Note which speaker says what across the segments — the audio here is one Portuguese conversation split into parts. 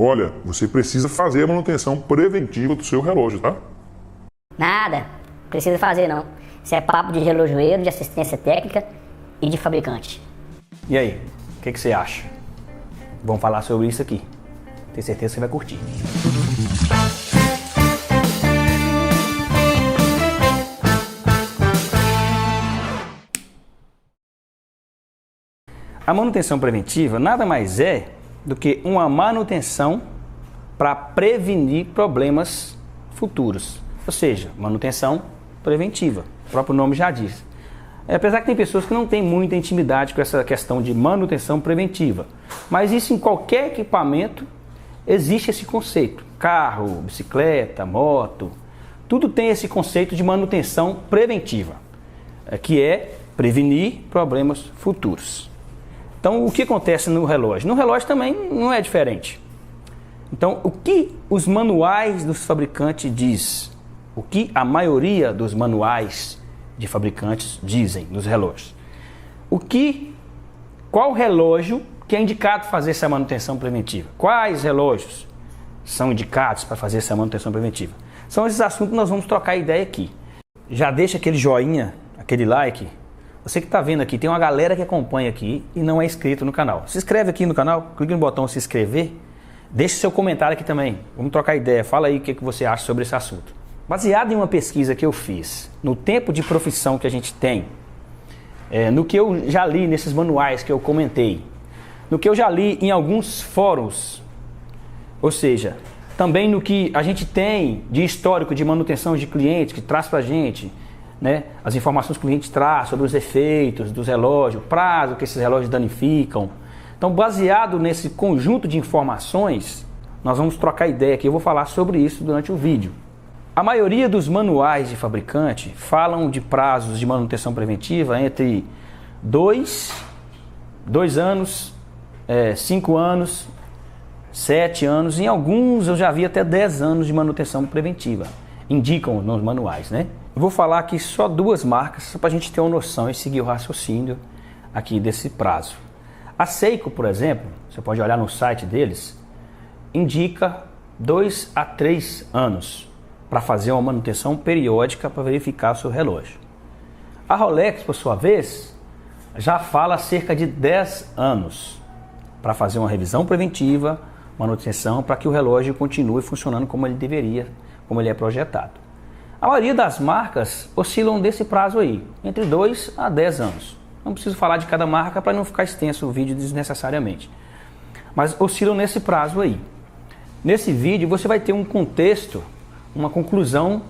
Speaker 1: Olha, você precisa fazer a manutenção preventiva do seu relógio, tá?
Speaker 2: Nada, precisa fazer não. Isso é papo de relojoeiro, de assistência técnica e de fabricante.
Speaker 3: E aí, o que você acha? Vamos falar sobre isso aqui. Tenho certeza que você vai curtir. A manutenção preventiva nada mais é do que uma manutenção para prevenir problemas futuros. Ou seja, manutenção preventiva. O próprio nome já diz. Apesar que tem pessoas que não têm muita intimidade com essa questão de manutenção preventiva. Mas isso em qualquer equipamento existe esse conceito. Carro, bicicleta, moto, tudo tem esse conceito de manutenção preventiva, que é prevenir problemas futuros. Então, o que acontece no relógio? No relógio também não é diferente. Então, o que os manuais dos fabricantes diz? O que a maioria dos manuais de fabricantes dizem nos relógios? Qual relógio que é indicado fazer essa manutenção preventiva? Quais relógios são indicados para fazer essa manutenção preventiva? São esses assuntos que nós vamos trocar ideia aqui. Já deixa aquele joinha, aquele like. Você que está vendo aqui, tem uma galera que acompanha aqui e não é inscrito no canal. Se inscreve aqui no canal, clique no botão se inscrever, deixe seu comentário aqui também. Vamos trocar ideia, fala aí o que você acha sobre esse assunto. Baseado em uma pesquisa que eu fiz, no tempo de profissão que a gente tem, no que eu já li nesses manuais que eu comentei, no que eu já li em alguns fóruns, ou seja, também no que a gente tem de histórico de manutenção de clientes que traz para a gente, né, as informações que o cliente traz sobre os efeitos dos relógios, o prazo que esses relógios danificam. Então, baseado nesse conjunto de informações, nós vamos trocar ideia aqui. Eu vou falar sobre isso durante o vídeo. A maioria dos manuais de fabricante falam de prazos de manutenção preventiva entre 2 anos, 5 anos, 7 anos, em alguns eu já vi até 10 anos de manutenção preventiva. Indicam nos manuais, né? Eu vou falar aqui só 2 marcas, só para a gente ter uma noção e seguir o raciocínio aqui desse prazo. A Seiko, por exemplo, você pode olhar no site deles, indica 2 a 3 anos para fazer uma manutenção periódica para verificar o seu relógio. A Rolex, por sua vez, já fala cerca de 10 anos para fazer uma revisão preventiva, manutenção, para que o relógio continue funcionando como ele deveria, como ele é projetado. A maioria das marcas oscilam desse prazo aí, entre 2 a 10 anos. Não preciso falar de cada marca para não ficar extenso o vídeo desnecessariamente. Mas oscilam nesse prazo aí. Nesse vídeo você vai ter um contexto, uma conclusão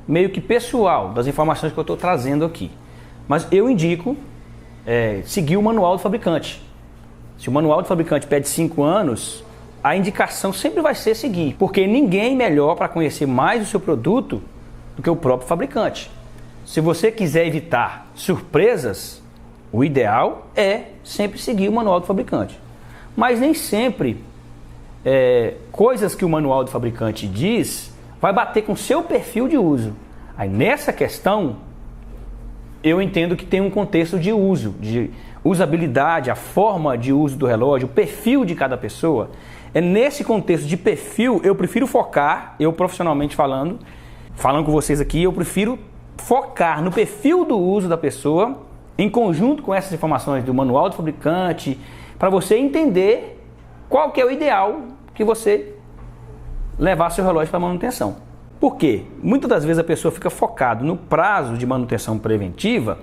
Speaker 3: meio que pessoal das informações que eu estou trazendo aqui. Mas eu indico seguir o manual do fabricante. Se o manual do fabricante pede 5 anos, a indicação sempre vai ser seguir. Porque ninguém melhor para conhecer mais o seu produto do que o próprio fabricante. Se você quiser evitar surpresas, o ideal é sempre seguir o manual do fabricante. Mas nem sempre coisas que o manual do fabricante diz vai bater com o seu perfil de uso. Aí nessa questão, eu entendo que tem um contexto de uso, de usabilidade, a forma de uso do relógio, o perfil de cada pessoa. É nesse contexto de perfil, eu prefiro focar, eu profissionalmente falando com vocês aqui, eu prefiro focar no perfil do uso da pessoa, em conjunto com essas informações do manual do fabricante, para você entender qual que é o ideal que você levar seu relógio para manutenção. Por quê? Muitas das vezes a pessoa fica focada no prazo de manutenção preventiva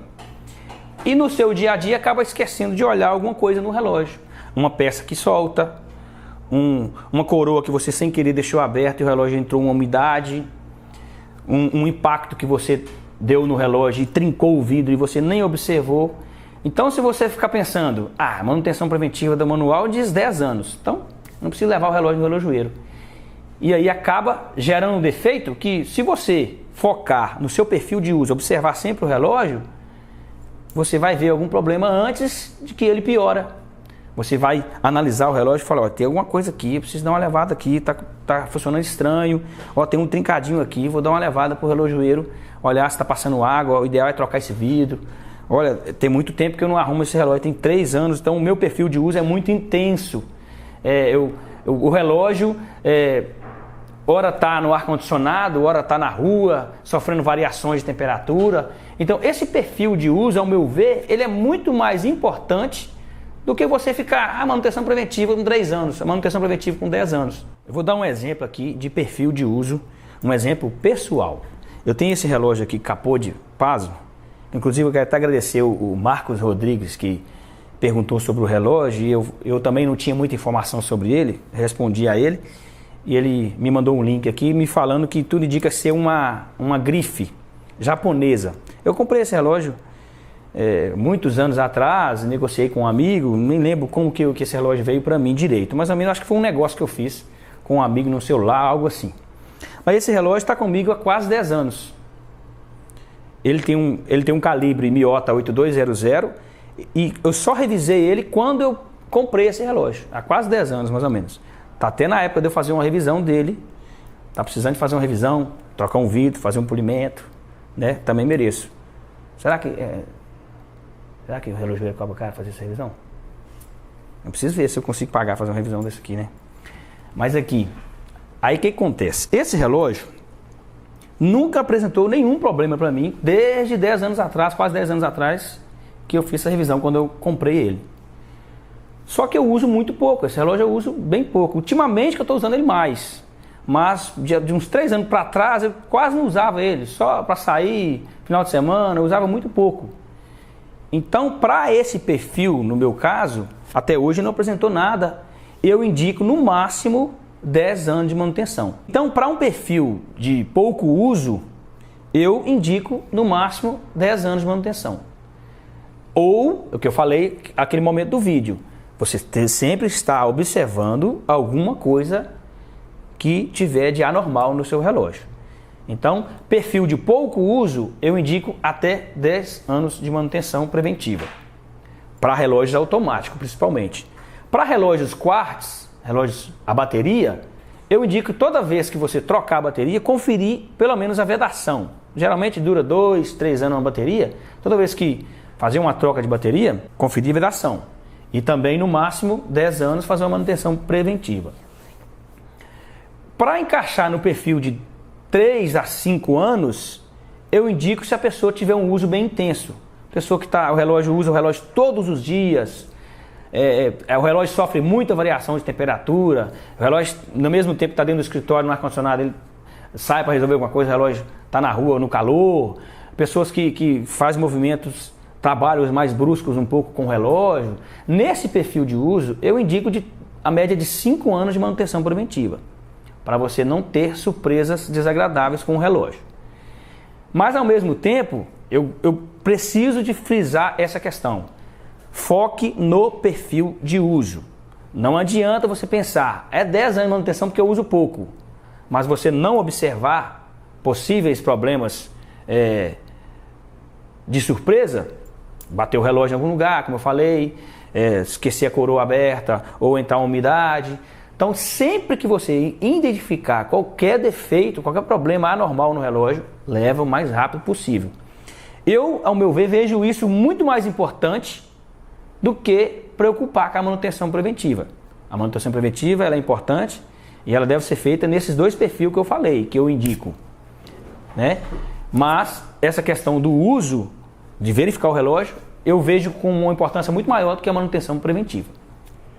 Speaker 3: e no seu dia a dia acaba esquecendo de olhar alguma coisa no relógio. Uma peça que solta, uma coroa que você sem querer deixou aberta e o relógio entrou uma umidade, um impacto que você deu no relógio e trincou o vidro e você nem observou. Então, se você ficar pensando, manutenção preventiva do manual diz 10 anos, então não precisa levar o relógio no relojoeiro. E aí acaba gerando um defeito que, se você focar no seu perfil de uso, observar sempre o relógio, você vai ver algum problema antes de que ele piora. Você vai analisar o relógio e falar, tem alguma coisa aqui, eu preciso dar uma levada aqui, tá funcionando estranho, tem um trincadinho aqui, vou dar uma levada pro relojoeiro, olhar se está passando água, o ideal é trocar esse vidro. Olha, tem muito tempo que eu não arrumo esse relógio, tem 3 anos, então o meu perfil de uso é muito intenso. O relógio, ora está no ar-condicionado, ora está na rua, sofrendo variações de temperatura. Então, esse perfil de uso, ao meu ver, ele é muito mais importante do que você ficar, manutenção preventiva com 3 anos, manutenção preventiva com 10 anos. Eu vou dar um exemplo aqui de perfil de uso, um exemplo pessoal. Eu tenho esse relógio aqui, Capô de Paso. Inclusive, eu quero até agradecer o Marcos Rodrigues, que perguntou sobre o relógio, e eu também não tinha muita informação sobre ele, respondi a ele, e ele me mandou um link aqui, me falando que tudo indica ser uma grife japonesa. Eu comprei esse relógio muitos anos atrás, negociei com um amigo, nem lembro como que esse relógio veio para mim direito, mas acho que foi um negócio que eu fiz com um amigo no celular, algo assim. Mas esse relógio está comigo há quase 10 anos. Ele tem um calibre Miyota 8200 e eu só revisei ele quando eu comprei esse relógio, há quase 10 anos mais ou menos. Está até na época de eu fazer uma revisão dele, está precisando de fazer uma revisão, trocar um vidro, fazer um polimento, né? Também mereço. Será que o relojoeiro cobra caro fazer essa revisão? Eu preciso ver se eu consigo pagar fazer uma revisão desse aqui, né? Mas aqui, aí o que acontece? Esse relógio nunca apresentou nenhum problema para mim, desde 10 anos atrás, quase 10 anos atrás, que eu fiz essa revisão quando eu comprei ele. Só que eu uso muito pouco, esse relógio eu uso bem pouco. Ultimamente que eu estou usando ele mais, mas de uns 3 anos para trás eu quase não usava ele, só para sair, final de semana, eu usava muito pouco. Então, para esse perfil, no meu caso, até hoje não apresentou nada. Eu indico no máximo 10 anos de manutenção. Então, para um perfil de pouco uso, eu indico no máximo 10 anos de manutenção. Ou, o que eu falei naquele momento do vídeo, você sempre está observando alguma coisa que tiver de anormal no seu relógio. Então, perfil de pouco uso, eu indico até 10 anos de manutenção preventiva. Para relógios automáticos, principalmente. Para relógios quartz, relógios a bateria, eu indico toda vez que você trocar a bateria, conferir pelo menos a vedação. Geralmente dura 2, 3 anos uma bateria. Toda vez que fazer uma troca de bateria, conferir a vedação. E também, no máximo, 10 anos fazer uma manutenção preventiva. Para encaixar no perfil de 3 a 5 anos, eu indico se a pessoa tiver um uso bem intenso. A pessoa que usa o relógio todos os dias, o relógio sofre muita variação de temperatura, o relógio, no mesmo tempo que está dentro do escritório, no ar-condicionado, ele sai para resolver alguma coisa, o relógio está na rua, no calor. Pessoas que fazem movimentos, trabalhos mais bruscos um pouco com o relógio. Nesse perfil de uso, eu indico a média de 5 anos de manutenção preventiva, para você não ter surpresas desagradáveis com o relógio. Mas, ao mesmo tempo, eu preciso de frisar essa questão. Foque no perfil de uso. Não adianta você pensar, 10 anos de manutenção porque eu uso pouco, mas você não observar possíveis problemas de surpresa, bater o relógio em algum lugar, como eu falei, esquecer a coroa aberta ou entrar uma umidade. Então, sempre que você identificar qualquer defeito, qualquer problema anormal no relógio, leva o mais rápido possível. Eu, ao meu ver, vejo isso muito mais importante do que preocupar com a manutenção preventiva. A manutenção preventiva ela é importante e ela deve ser feita nesses 2 perfis que eu falei, que eu indico, né? Mas essa questão do uso, de verificar o relógio, eu vejo com uma importância muito maior do que a manutenção preventiva.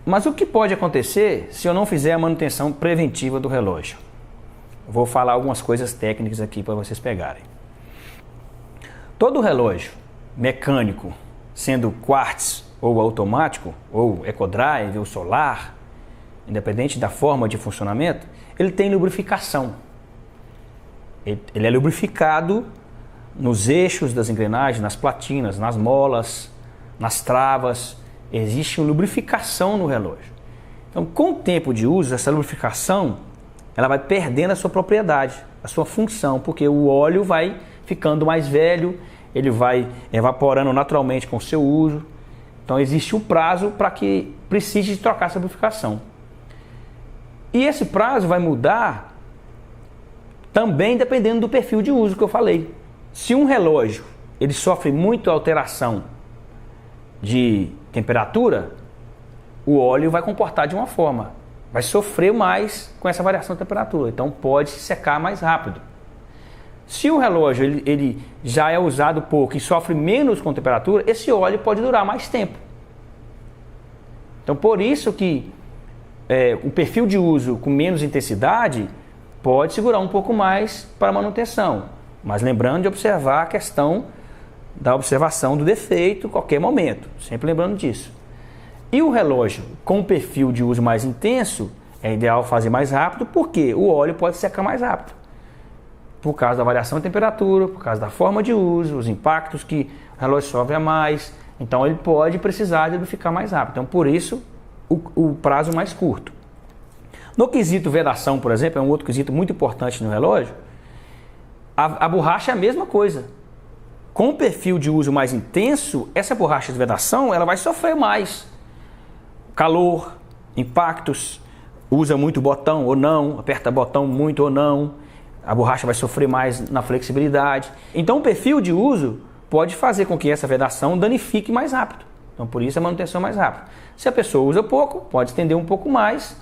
Speaker 3: Mas o que pode acontecer se eu não fizer a manutenção preventiva do relógio? Vou falar algumas coisas técnicas aqui para vocês pegarem. Todo relógio mecânico, sendo quartz ou automático, ou ecodrive ou solar, independente da forma de funcionamento, ele tem lubrificação. Ele é lubrificado nos eixos das engrenagens, nas platinas, nas molas, nas travas. Existe uma lubrificação no relógio. Então, com o tempo de uso, essa lubrificação ela vai perdendo a sua propriedade, a sua função, porque o óleo vai ficando mais velho, ele vai evaporando naturalmente com o seu uso. Então, existe um prazo para que precise de trocar essa lubrificação. E esse prazo vai mudar também dependendo do perfil de uso que eu falei. Se um relógio ele sofre muito alteração de temperatura, o óleo vai comportar de uma forma. vai sofrer mais com essa variação de temperatura, então pode secar mais rápido. Se o relógio ele já é usado pouco e sofre menos com temperatura, esse óleo pode durar mais tempo. Então por isso que o perfil de uso com menos intensidade pode segurar um pouco mais para a manutenção, mas lembrando de observar a questão da observação do defeito a qualquer momento, sempre lembrando disso. E o relógio com perfil de uso mais intenso, é ideal fazer mais rápido, porque o óleo pode secar mais rápido. Por causa da variação de temperatura, por causa da forma de uso, os impactos que o relógio sofre a mais. Então ele pode precisar de lubrificar mais rápido. Então por isso o prazo mais curto. No quesito vedação, por exemplo, é um outro quesito muito importante no relógio, a borracha é a mesma coisa. Com o perfil de uso mais intenso, essa borracha de vedação ela vai sofrer mais. Calor, impactos, usa muito botão ou não, aperta botão muito ou não, a borracha vai sofrer mais na flexibilidade. Então o perfil de uso pode fazer com que essa vedação danifique mais rápido. Então por isso a manutenção é mais rápida. Se a pessoa usa pouco, pode estender um pouco mais,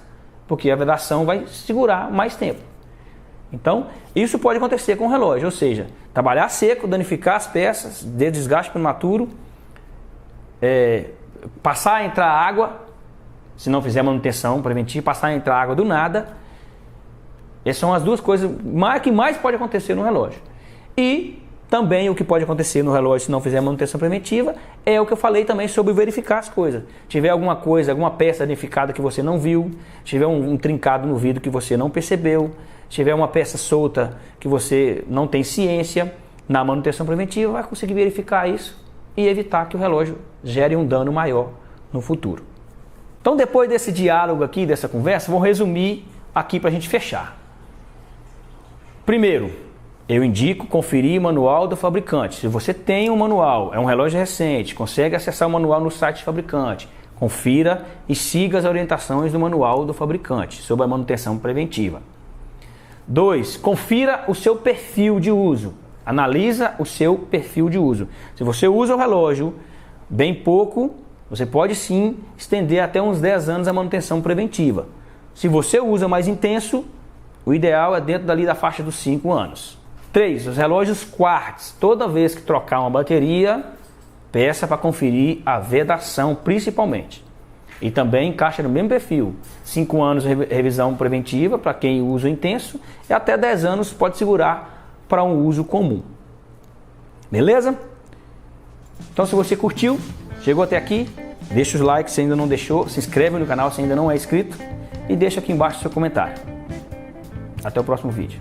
Speaker 3: porque a vedação vai segurar mais tempo. Então isso pode acontecer com o relógio, ou seja, trabalhar seco, danificar as peças, de desgaste prematuro, passar a entrar água, se não fizer manutenção preventiva, passar a entrar água do nada. Essas são as duas coisas que mais pode acontecer no relógio. E também o que pode acontecer no relógio se não fizer manutenção preventiva é o que eu falei também sobre verificar as coisas. Se tiver alguma coisa, alguma peça danificada que você não viu, se tiver um trincado no vidro que você não percebeu, se tiver uma peça solta que você não tem ciência, na manutenção preventiva vai conseguir verificar isso e evitar que o relógio gere um dano maior no futuro. Então depois desse diálogo aqui, dessa conversa, vou resumir aqui para a gente fechar. Primeiro, eu indico conferir o manual do fabricante. Se você tem um manual, é um relógio recente, consegue acessar o manual no site do fabricante, confira e siga as orientações do manual do fabricante sobre a manutenção preventiva. 2. Confira o seu perfil de uso. Analisa o seu perfil de uso. Se você usa o relógio bem pouco, você pode sim estender até uns 10 anos a manutenção preventiva. Se você usa mais intenso, o ideal é dentro da faixa dos 5 anos. 3. Os relógios quartz. Toda vez que trocar uma bateria, peça para conferir a vedação principalmente. E também encaixa no mesmo perfil. 5 anos revisão preventiva para quem usa intenso e até 10 anos pode segurar para um uso comum. Beleza? Então se você curtiu, chegou até aqui, deixa os likes se ainda não deixou, se inscreve no canal se ainda não é inscrito e deixa aqui embaixo o seu comentário. Até o próximo vídeo.